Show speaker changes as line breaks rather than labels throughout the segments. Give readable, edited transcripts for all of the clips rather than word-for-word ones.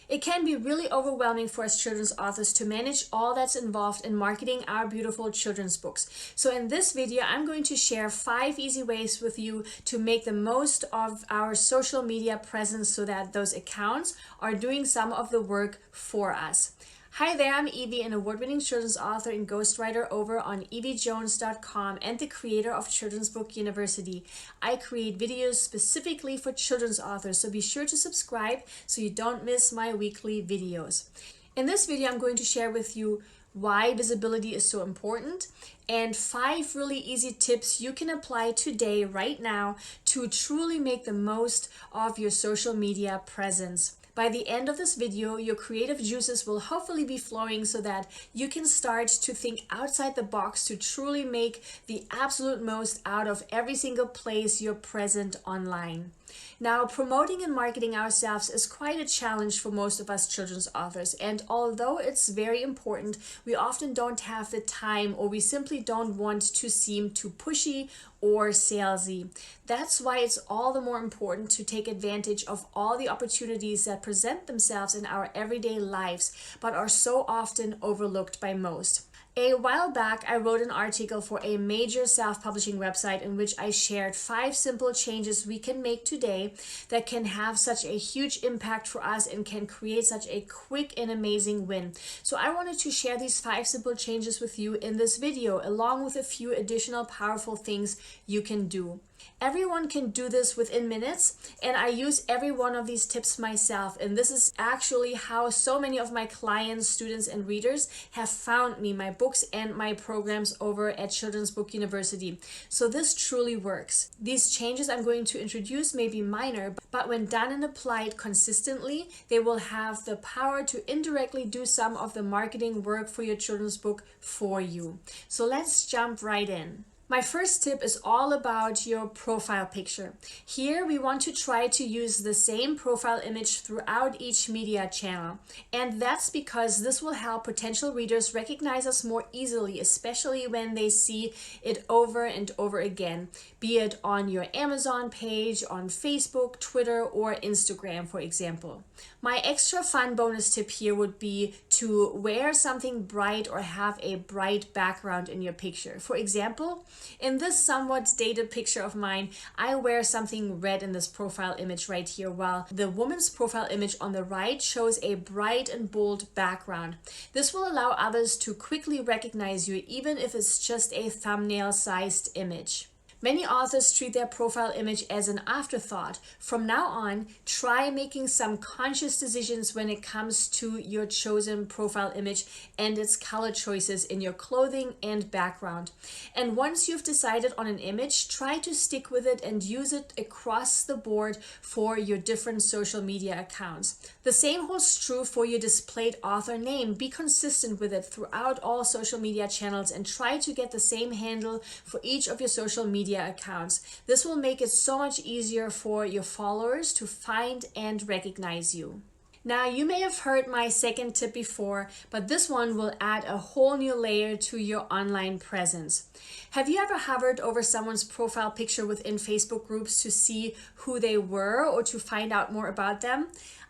It can be really overwhelming for us children's authors to manage all that's involved in marketing our beautiful children's books. So in this video, I'm going to share 5 easy ways with you to make the most of our social media presence so that those accounts are doing some of the work for us. Hi there, I'm Eevi, an award-winning children's author and ghostwriter over on eevijones.com and the creator of Children's Book University. I create videos specifically for children's authors, so be sure to subscribe so you don't miss my weekly videos. In this video, I'm going to share with you why visibility is so important and 5 really easy tips you can apply today, right now, to truly make the most of your social media presence. By the end of this video, your creative juices will hopefully be flowing so that you can start to think outside the box to truly make the absolute most out of every single place you're present online. Now, promoting and marketing ourselves is quite a challenge for most of us children's authors, and although it's very important, we often don't have the time, or we simply don't want to seem too pushy or salesy. That's why it's all the more important to take advantage of all the opportunities that present themselves in our everyday lives, but are so often overlooked by most. A while back, I wrote an article for a major self-publishing website in which I shared 5 simple changes we can make today that can have such a huge impact for us and can create such a quick and amazing win. So I wanted to share these 5 simple changes with you in this video, along with a few additional powerful things you can do. Everyone can do this within minutes, and I use every one of these tips myself, and this is actually how so many of my clients, students, and readers have found me, my books, and my programs over at Children's Book University. So this truly works. These changes I'm going to introduce may be minor, but when done and applied consistently, they will have the power to indirectly do some of the marketing work for your children's book for you. So let's jump right in. My first tip is all about your profile picture. Here we want to try to use the same profile image throughout each media channel. And that's because this will help potential readers recognize us more easily, especially when they see it over and over again, be it on your Amazon page, on Facebook, Twitter, or Instagram, for example. My extra fun bonus tip here would be to wear something bright or have a bright background in your picture. For example, in this somewhat dated picture of mine, I wear something red in this profile image right here, while the woman's profile image on the right shows a bright and bold background. This will allow others to quickly recognize you, even if it's just a thumbnail-sized image. Many authors treat their profile image as an afterthought. From now on, try making some conscious decisions when it comes to your chosen profile image and its color choices in your clothing and background. And once you've decided on an image, try to stick with it and use it across the board for your different social media accounts. The same holds true for your displayed author name. Be consistent with it throughout all social media channels and try to get the same handle for each of your social media accounts. This will make it so much easier for your followers to find and recognize you. Now, you may have heard my second tip before, but this one will add a whole new layer to your online presence. Have you ever hovered over someone's profile picture within Facebook groups to see who they were or to find out more about them?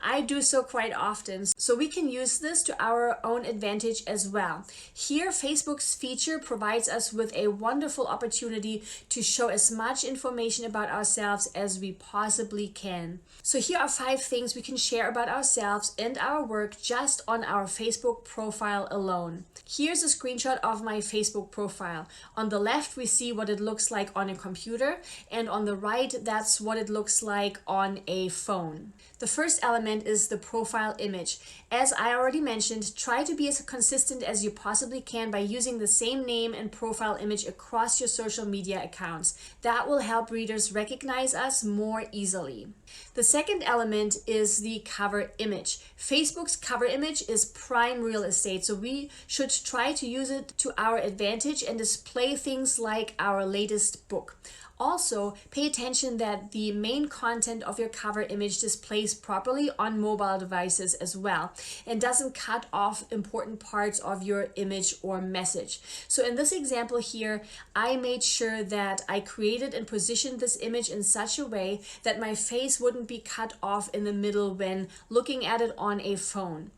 I do so quite often, so we can use this to our own advantage as well. Here, Facebook's feature provides us with a wonderful opportunity to show as much information about ourselves as we possibly can. So here are 5 things we can share about ourselves and our work just on our Facebook profile alone. Here's a screenshot of my Facebook profile. On the left, we see what it looks like on a computer, and on the right, that's what it looks like on a phone. The first element is the profile image. As I already mentioned, try to be as consistent as you possibly can by using the same name and profile image across your social media accounts. That will help readers recognize us more easily. The second element is the cover image. Facebook's cover image is prime real estate, so we should try to use it to our advantage and display things like our latest book. Also, pay attention that the main content of your cover image displays properly on mobile devices as well and doesn't cut off important parts of your image or message. So in this example here, I made sure that I created and positioned this image in such a way that my face wouldn't be cut off in the middle when looking at it on a phone.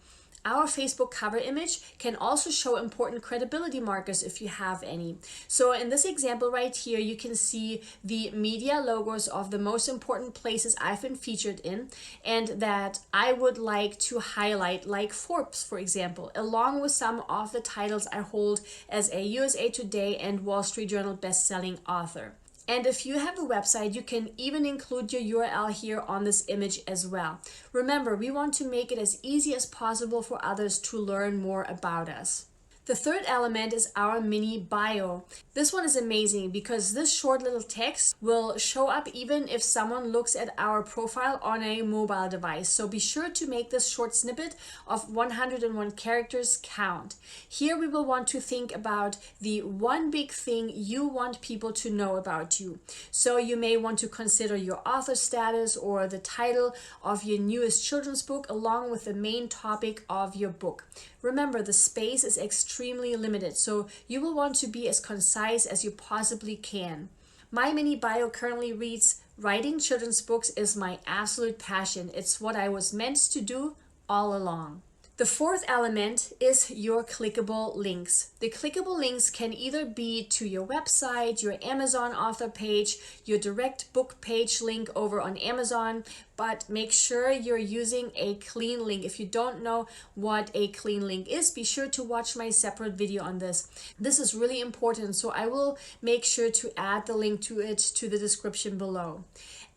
Our Facebook cover image can also show important credibility markers if you have any. So in this example right here, you can see the media logos of the most important places I've been featured in and that I would like to highlight, like Forbes, for example, along with some of the titles I hold as a USA Today and Wall Street Journal best-selling author. And if you have a website, you can even include your URL here on this image as well. Remember, we want to make it as easy as possible for others to learn more about us. The third element is our mini bio. This one is amazing because this short little text will show up even if someone looks at our profile on a mobile device. So be sure to make this short snippet of 101 characters count. Here we will want to think about the one big thing you want people to know about you. So you may want to consider your author status or the title of your newest children's book along with the main topic of your book. Remember, the space is extremely limited, so you will want to be as concise as you possibly can. My mini bio currently reads, "Writing children's books is my absolute passion. It's what I was meant to do all along." The fourth element is your clickable links. The clickable links can either be to your website, your Amazon author page, your direct book page link over on Amazon, but make sure you're using a clean link. If you don't know what a clean link is, be sure to watch my separate video on this. This is really important, so I will make sure to add the link to it to the description below.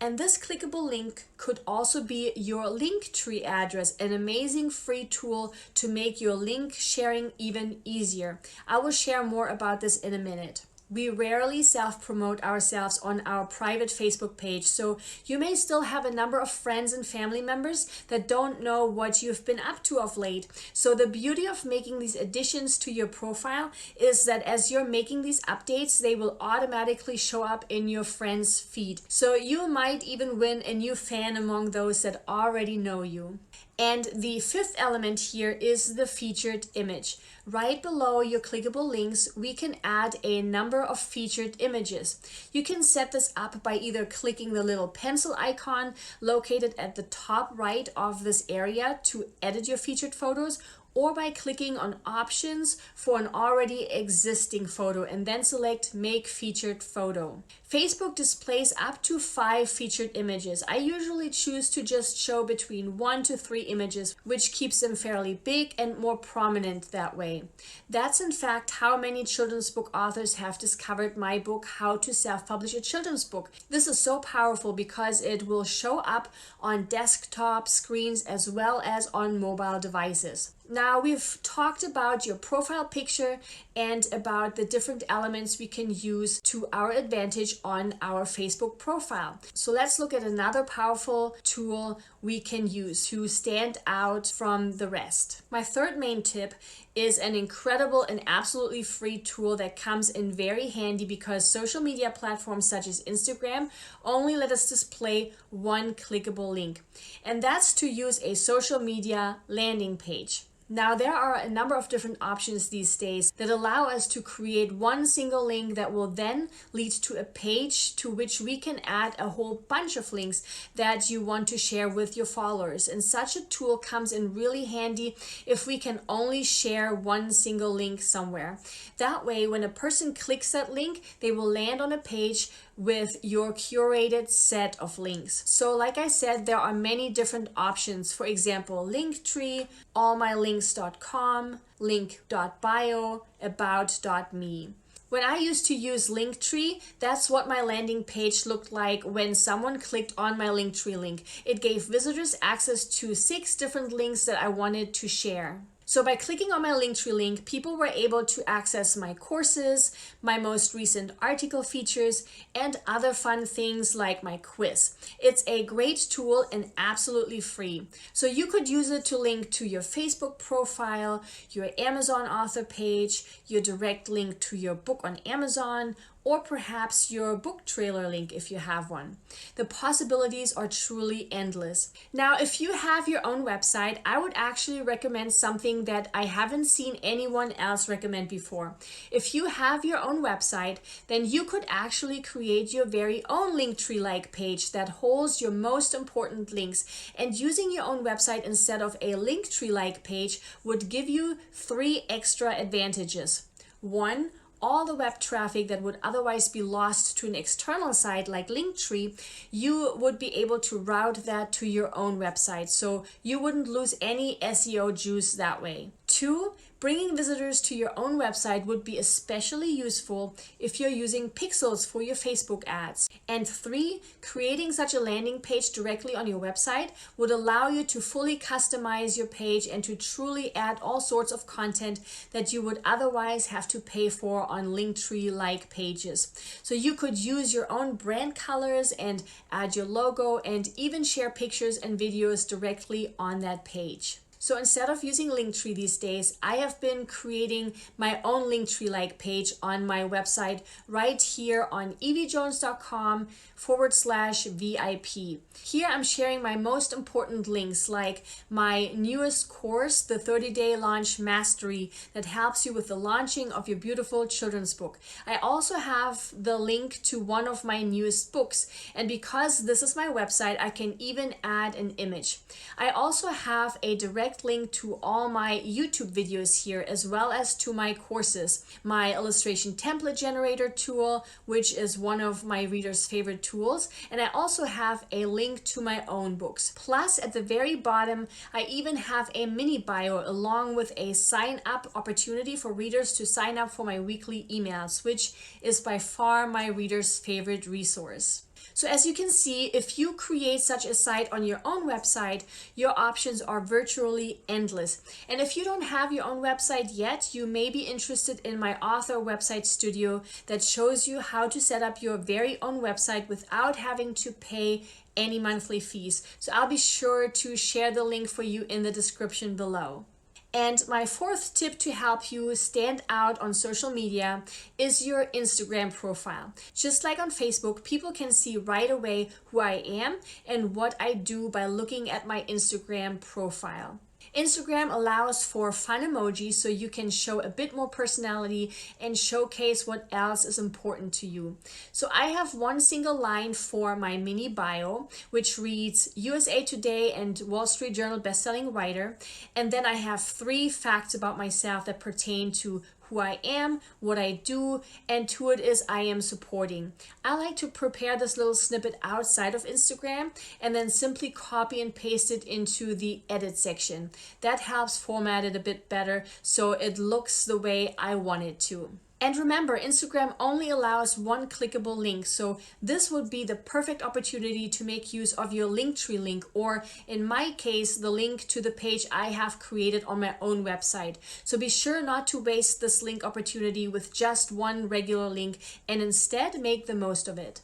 And this clickable link could also be your Linktree address, an amazing free tool to make your link sharing even easier. I will share more about this in a minute. We rarely self-promote ourselves on our private Facebook page, so you may still have a number of friends and family members that don't know what you've been up to of late. So the beauty of making these additions to your profile is that as you're making these updates, they will automatically show up in your friends' feed. So you might even win a new fan among those that already know you. And the fifth element here is the featured image. Right below your clickable links, we can add a number of featured images. You can set this up by either clicking the little pencil icon located at the top right of this area to edit your featured photos, or by clicking on options for an already existing photo and then select make featured photo. Facebook displays up to 5 featured images. I usually choose to just show between 1 to 3 images, which keeps them fairly big and more prominent that way. That's in fact how many children's book authors have discovered my book, How to Self-Publish a Children's Book. This is so powerful because it will show up on desktop screens as well as on mobile devices. Now we've talked about your profile picture and about the different elements we can use to our advantage on our Facebook profile. So let's look at another powerful tool we can use to stand out from the rest. My third main tip is an incredible and absolutely free tool that comes in very handy because social media platforms such as Instagram only let us display one clickable link, and that's to use a social media landing page. Now, there are a number of different options these days that allow us to create one single link that will then lead to a page to which we can add a whole bunch of links that you want to share with your followers. And such a tool comes in really handy if we can only share one single link somewhere. That way, when a person clicks that link, they will land on a page with your curated set of links. So like I said, there are many different options. For example, Linktree, allmylinks.com, link.bio, about.me. When I used to use Linktree, that's what my landing page looked like when someone clicked on my Linktree link. It gave visitors access to 6 different links that I wanted to share. So by clicking on my Linktree link, people were able to access my courses, my most recent article features, and other fun things like my quiz. It's a great tool and absolutely free. So you could use it to link to your Facebook profile, your Amazon author page, your direct link to your book on Amazon, or perhaps your book trailer link if you have one. The possibilities are truly endless. Now, if you have your own website, I would actually recommend something that I haven't seen anyone else recommend before. If you have your own website, then you could actually create your very own Linktree-like page that holds your most important links. And using your own website instead of a Linktree-like page would give you 3 extra advantages. 1, all the web traffic that would otherwise be lost to an external site like Linktree, you would be able to route that to your own website, so you wouldn't lose any SEO juice that way. 2, bringing visitors to your own website would be especially useful if you're using pixels for your Facebook ads. And 3, creating such a landing page directly on your website would allow you to fully customize your page and to truly add all sorts of content that you would otherwise have to pay for on Linktree-like pages. So you could use your own brand colors and add your logo and even share pictures and videos directly on that page. So instead of using Linktree these days, I have been creating my own Linktree-like page on my website right here on eevijones.com/VIP. Here I'm sharing my most important links like my newest course, the 30-day launch mastery that helps you with the launching of your beautiful children's book. I also have the link to one of my newest books, and because this is my website, I can even add an image. I also have a direct link to all my YouTube videos here, as well as to my courses, my illustration template generator tool, which is one of my readers' favorite tools, and I also have a link to my own books. Plus, at the very bottom, I even have a mini bio along with a sign up opportunity for readers to sign up for my weekly emails, which is by far my readers' favorite resource. So as you can see, if you create such a site on your own website, your options are virtually endless. And if you don't have your own website yet, you may be interested in my author website studio that shows you how to set up your very own website without having to pay any monthly fees. So I'll be sure to share the link for you in the description below. And my 4th tip to help you stand out on social media is your Instagram profile. Just like on Facebook, people can see right away who I am and what I do by looking at my Instagram profile. Instagram allows for fun emojis so you can show a bit more personality and showcase what else is important to you. So I have one single line for my mini bio, which reads USA Today and Wall Street Journal bestselling writer. And then I have 3 facts about myself that pertain to who I am, what I do, and who it is I am supporting. I like to prepare this little snippet outside of Instagram and then simply copy and paste it into the edit section. That helps format it a bit better so it looks the way I want it to. And remember, Instagram only allows one clickable link, so this would be the perfect opportunity to make use of your Linktree link, or in my case, the link to the page I have created on my own website. So be sure not to waste this link opportunity with just one regular link and instead make the most of it.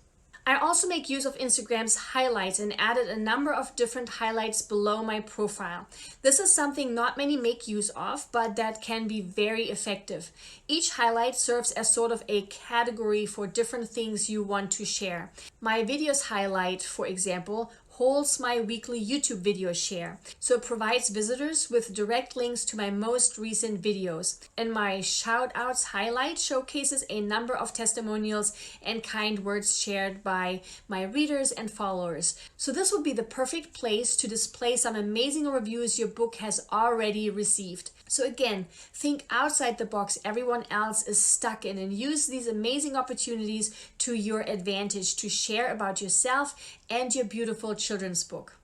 I also make use of Instagram's highlights and added a number of different highlights below my profile. This is something not many make use of, but that can be very effective. Each highlight serves as sort of a category for different things you want to share. My videos highlight, for example, holds my weekly YouTube video share. So it provides visitors with direct links to my most recent videos. And my shout outs highlight showcases a number of testimonials and kind words shared by my readers and followers. So this would be the perfect place to display some amazing reviews your book has already received. So again, think outside the box everyone else is stuck in and use these amazing opportunities to your advantage to share about yourself and your beautiful children's book.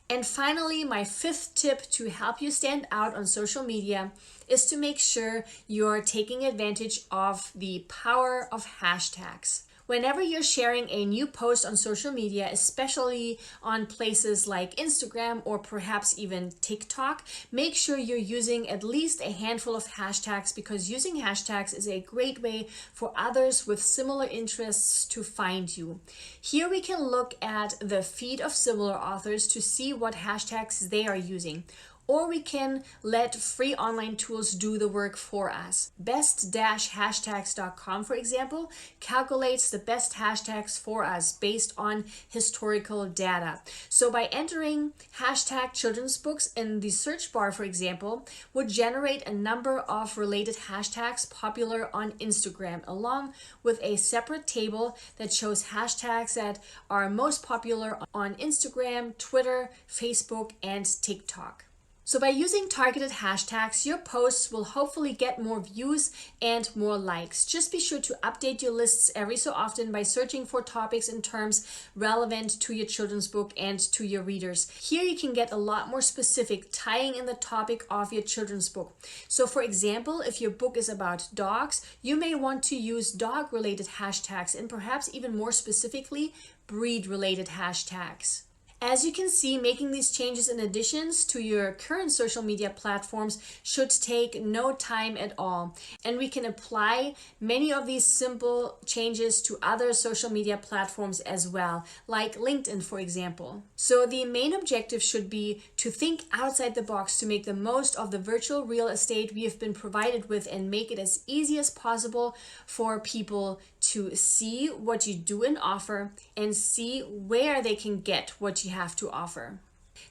And finally, my 5th tip to help you stand out on social media is to make sure you're taking advantage of the power of hashtags. Whenever you're sharing a new post on social media, especially on places like Instagram or perhaps even TikTok, make sure you're using at least a handful of hashtags, because using hashtags is a great way for others with similar interests to find you. Here we can look at the feed of similar authors to see what hashtags they are using. or we can let free online tools do the work for us. Best-hashtags.com, for example, calculates the best hashtags for us based on historical data. So by entering hashtag children's books in the search bar, for example, would generate a number of related hashtags popular on Instagram, along with a separate table that shows hashtags that are most popular on Instagram, Twitter, Facebook, and TikTok. So by using targeted hashtags, your posts will hopefully get more views and more likes. Just be sure to update your lists every so often by searching for topics and terms relevant to your children's book and to your readers. Here you can get a lot more specific, tying in the topic of your children's book. So for example, if your book is about dogs, you may want to use dog-related hashtags and perhaps even more specifically, breed-related hashtags. As you can see, making these changes and additions to your current social media platforms should take no time at all. And we can apply many of these simple changes to other social media platforms as well, like LinkedIn, for example. So the main objective should be to think outside the box to make the most of the virtual real estate we have been provided with and make it as easy as possible for people to see what you do and offer and see where they can get what you have to offer.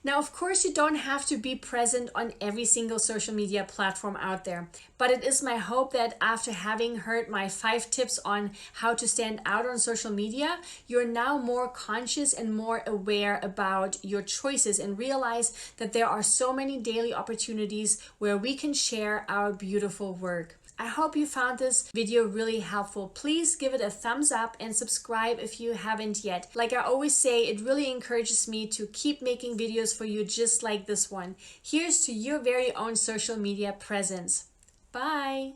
Now, of course, you don't have to be present on every single social media platform out there, but it is my hope that after having heard my 5 tips on how to stand out on social media, you're now more conscious and more aware about your choices and realize that there are so many daily opportunities where we can share our beautiful work. I hope you found this video really helpful. Please give it a thumbs up and subscribe if you haven't yet. Like I always say, it really encourages me to keep making videos for you just like this one. Here's to your very own social media presence. Bye!